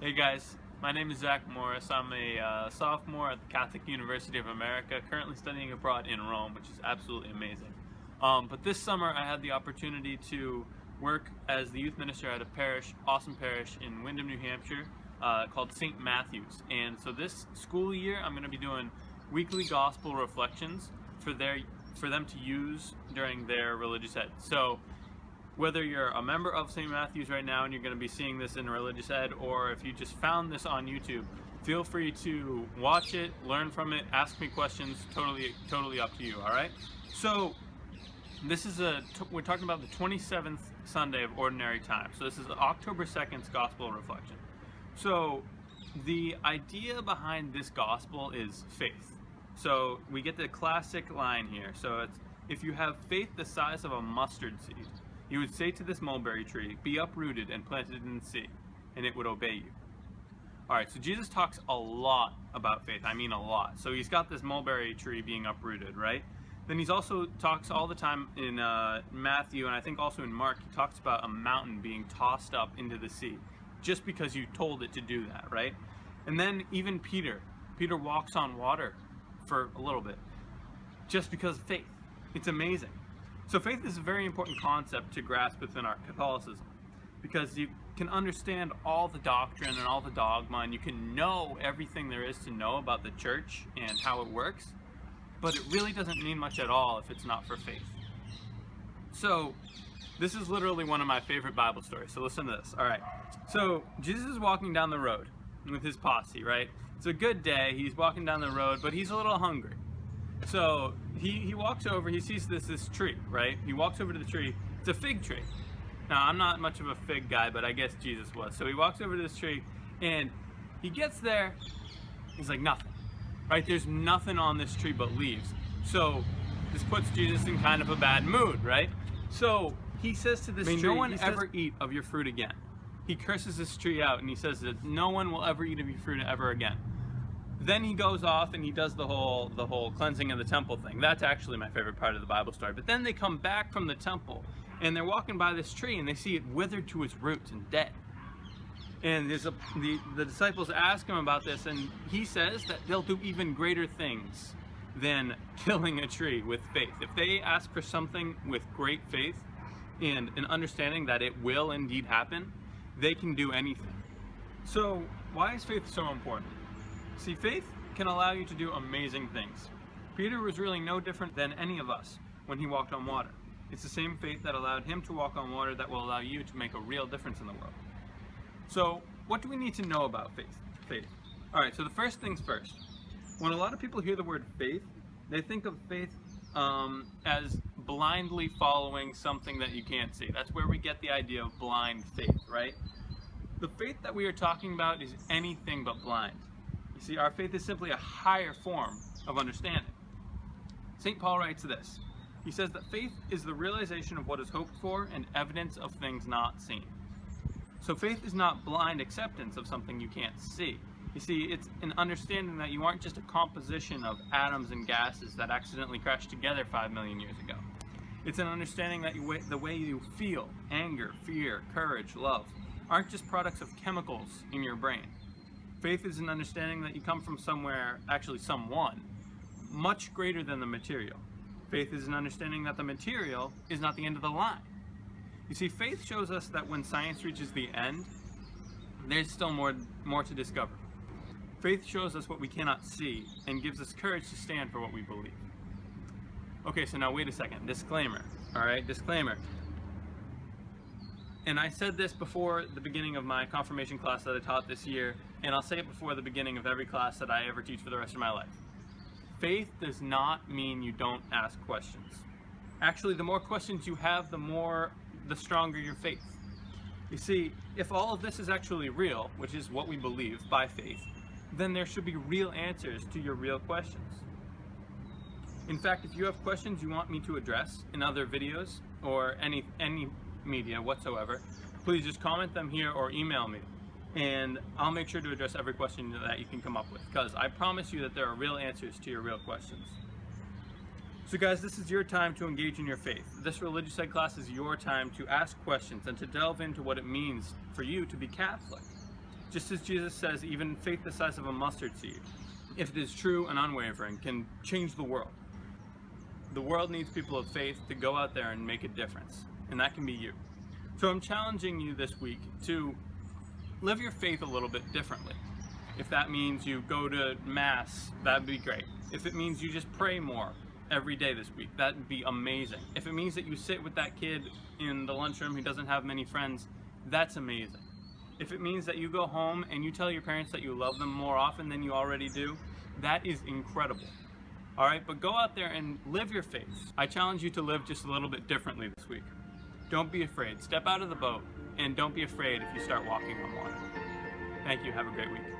Hey guys, my name is Zach Morris. I'm a sophomore at the Catholic University of America, currently studying abroad in Rome, which is absolutely amazing. But this summer I had the opportunity to work as the youth minister at a parish, awesome parish in Windham, New Hampshire, called St. Matthew's. And so this school year I'm going to be doing weekly gospel reflections for them to use during their religious ed. So whether you're a member of St. Matthew's right now and you're going to be seeing this in religious ed, or if you just found this on YouTube, feel free to watch it, learn from it, ask me questions, totally up to you, all right? So this is we're talking about the 27th Sunday of Ordinary Time. So this is October 2nd's Gospel Reflection. So the idea behind this gospel is faith. So we get the classic line here. So it's, if you have faith the size of a mustard seed, you would say to this mulberry tree, be uprooted and planted in the sea, and it would obey you. Alright, so Jesus talks a lot about faith. I mean a lot. So he's got this mulberry tree being uprooted, right? Then he's also talks all the time in Matthew, and I think also in Mark, he talks about a mountain being tossed up into the sea, just because you told it to do that, right? And then even Peter walks on water for a little bit, just because of faith. It's amazing. So faith is a very important concept to grasp within our Catholicism, because you can understand all the doctrine and all the dogma, and you can know everything there is to know about the church and how it works, but it really doesn't mean much at all if it's not for faith. So this is literally one of my favorite Bible stories, so listen to this. Alright, so Jesus is walking down the road with his posse, right? It's a good day, he's walking down the road, but he's a little hungry. So he walks over, he sees this tree, right? He walks over to the tree. It's a fig tree. Now, I'm not much of a fig guy, but I guess Jesus was. So he walks over to this tree, and he gets there, he's like, nothing, right? There's nothing on this tree but leaves. So this puts Jesus in kind of a bad mood, right? So he says to this tree, no one ever eat of your fruit again. He curses this tree out, and he says that no one will ever eat of your fruit ever again. Then he goes off and he does the whole cleansing of the temple thing. That's actually my favorite part of the Bible story. But then they come back from the temple and they're walking by this tree and they see it withered to its roots and dead. And the disciples ask him about this, and he says that they'll do even greater things than killing a tree with faith. If they ask for something with great faith and an understanding that it will indeed happen, they can do anything. So why is faith so important? See, faith can allow you to do amazing things. Peter was really no different than any of us when he walked on water. It's the same faith that allowed him to walk on water that will allow you to make a real difference in the world. So, what do we need to know about faith? Alright, so the first things first. When a lot of people hear the word faith, they think of faith as blindly following something that you can't see. That's where we get the idea of blind faith, right? The faith that we are talking about is anything but blind. You see, our faith is simply a higher form of understanding. St. Paul writes this. He says that faith is the realization of what is hoped for and evidence of things not seen. So faith is not blind acceptance of something you can't see. You see, it's an understanding that you aren't just a composition of atoms and gases that accidentally crashed together 5 million years ago. It's an understanding that the way you feel, anger, fear, courage, love, aren't just products of chemicals in your brain. Faith is an understanding that you come from somewhere, actually someone, much greater than the material. Faith is an understanding that the material is not the end of the line. You see, faith shows us that when science reaches the end, there's still more to discover. Faith shows us what we cannot see and gives us courage to stand for what we believe. Okay, so now wait a second. Disclaimer. Alright, disclaimer. And I said this before the beginning of my confirmation class that I taught this year, and I'll say it before the beginning of every class that I ever teach for the rest of my life. Faith does not mean you don't ask questions. Actually, the more questions you have, the stronger your faith. You see, if all of this is actually real, which is what we believe by faith, then there should be real answers to your real questions. In fact, if you have questions you want me to address in other videos or any media whatsoever, please just comment them here or email me, and I'll make sure to address every question that you can come up with, because I promise you that there are real answers to your real questions. So guys, this is your time to engage in your faith. This religious ed class is your time to ask questions and to delve into what it means for you to be Catholic. Just as Jesus says, even faith the size of a mustard seed, if it is true and unwavering, can change the world. The world needs people of faith to go out there and make a difference, and that can be you. So I'm challenging you this week to live your faith a little bit differently. If that means you go to Mass, that'd be great. If it means you just pray more every day this week, that'd be amazing. If it means that you sit with that kid in the lunchroom who doesn't have many friends, that's amazing. If it means that you go home and you tell your parents that you love them more often than you already do, that is incredible. All right, but go out there and live your faith. I challenge you to live just a little bit differently this week. Don't be afraid. Step out of the boat and don't be afraid if you start walking on water. Thank you. Have a great week.